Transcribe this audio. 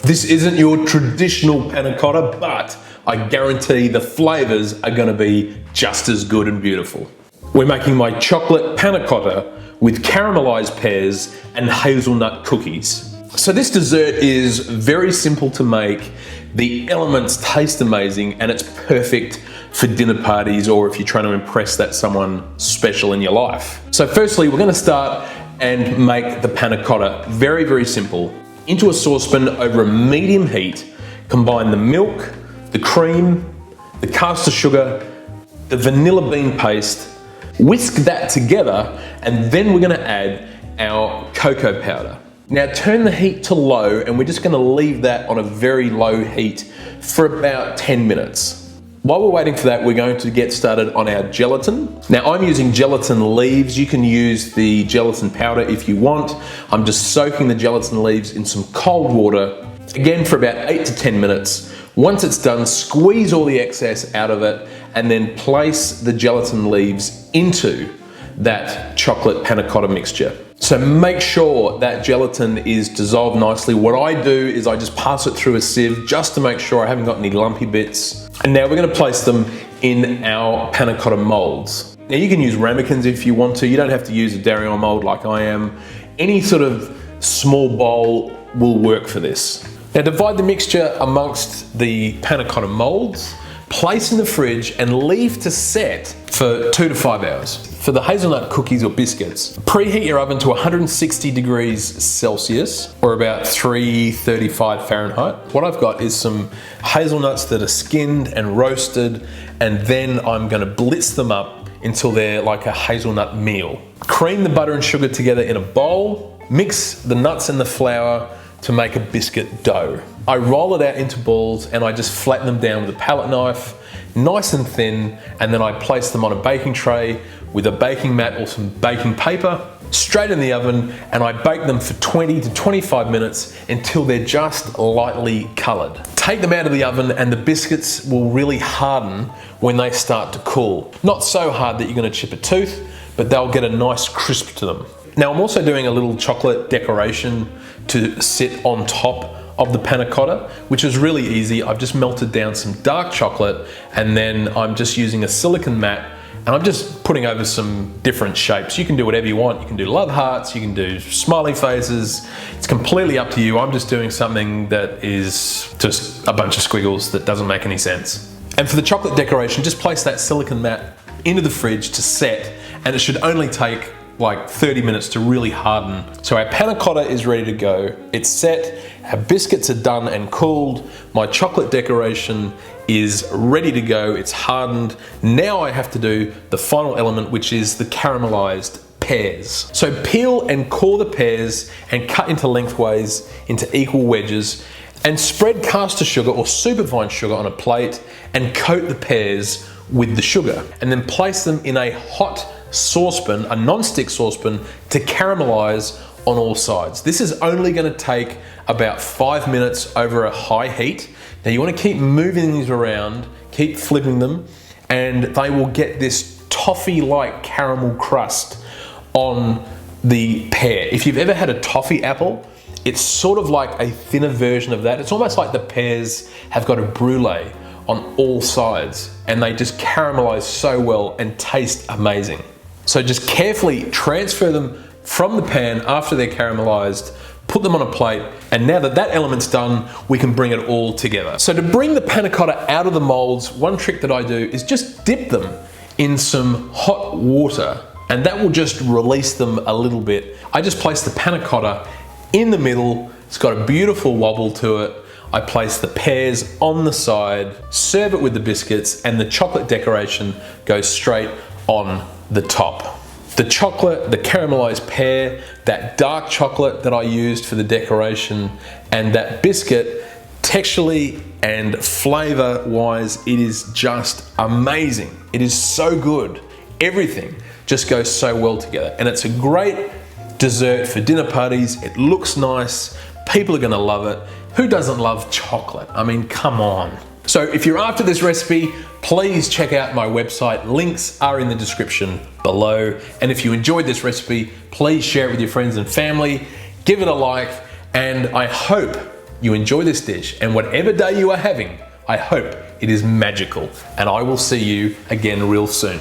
This isn't your traditional panna cotta, but I guarantee the flavors are gonna be just as good and beautiful. We're making my chocolate panna cotta with caramelized pears and hazelnut cookies. So this dessert is very simple to make. The elements taste amazing and it's perfect for dinner parties or if you're trying to impress that someone special in your life. So firstly, we're gonna start and make the panna cotta very, very simple. Into a saucepan over a medium heat, combine the milk, the cream, the caster sugar, the vanilla bean paste, whisk that together, and then we're gonna add our cocoa powder. Now turn the heat to low and we're just gonna leave that on a very low heat for about 10 minutes. While we're waiting for that, we're going to get started on our gelatin. Now I'm using gelatin leaves. You can use the gelatin powder if you want. I'm just soaking the gelatin leaves in some cold water, again for about 8 to 10 minutes. Once it's done, squeeze all the excess out of it and then place the gelatin leaves into that chocolate panna cotta mixture. So make sure that gelatin is dissolved nicely. What I do is I just pass it through a sieve just to make sure I haven't got any lumpy bits. And now we're gonna place them in our panna cotta molds. Now you can use ramekins if you want to. You don't have to use a Darion mold like I am. Any sort of small bowl will work for this. Now divide the mixture amongst the panna cotta molds, place in the fridge and leave to set for 2 to 5 hours. For the hazelnut cookies or biscuits, preheat your oven to 160 degrees Celsius or about 335 Fahrenheit. What I've got is some hazelnuts that are skinned and roasted, and then I'm gonna blitz them up until they're like a hazelnut meal. Cream the butter and sugar together in a bowl, mix the nuts and the flour to make a biscuit dough. I roll it out into balls and I just flatten them down with a palette knife, nice and thin, and then I place them on a baking tray with a baking mat or some baking paper, straight in the oven, and I bake them for 20 to 25 minutes until they're just lightly colored. Take them out of the oven and the biscuits will really harden when they start to cool. Not so hard that you're gonna chip a tooth, but they'll get a nice crisp to them. Now I'm also doing a little chocolate decoration to sit on top of the panna cotta, which is really easy. I've just melted down some dark chocolate and then I'm just using a silicone mat and I'm just putting over some different shapes. You can do whatever you want. You can do love hearts, you can do smiley faces. It's completely up to you. I'm just doing something that is just a bunch of squiggles that doesn't make any sense. And for the chocolate decoration, just place that silicone mat into the fridge to set, and it should only take like 30 minutes to really harden. So our panna cotta is ready to go. It's set, our biscuits are done and cooled. My chocolate decoration is ready to go. It's hardened. Now I have to do the final element, which is the caramelized pears. So peel and core the pears and cut into lengthways into equal wedges and spread caster sugar or superfine sugar on a plate and coat the pears with the sugar and then place them in a hot saucepan, a non-stick saucepan, to caramelize on all sides. This is only going to take about 5 minutes over a high heat. Now you want to keep moving these around, keep flipping them, and they will get this toffee-like caramel crust on the pear. If you've ever had a toffee apple, it's sort of like a thinner version of that. It's almost like the pears have got a brulee on all sides and they just caramelize so well and taste amazing. So just carefully transfer them from the pan after they're caramelized, put them on a plate, and now that that element's done, we can bring it all together. So to bring the panna cotta out of the molds, one trick that I do is just dip them in some hot water, and that will just release them a little bit. I just place the panna cotta in the middle. It's got a beautiful wobble to it. I place the pears on the side, serve it with the biscuits, and the chocolate decoration goes straight on the top. The chocolate, the caramelized pear, that dark chocolate that I used for the decoration, and that biscuit, texturally and flavor wise, it is just amazing. It is so good. Everything just goes so well together, and it's a great dessert for dinner parties. It looks nice. People are gonna love it. Who doesn't love chocolate? I mean, come on. So if you're after this recipe, please check out my website. Links are in the description below. And if you enjoyed this recipe, please share it with your friends and family. Give it a like, and I hope you enjoy this dish, and whatever day you are having, I hope it is magical, and I will see you again real soon.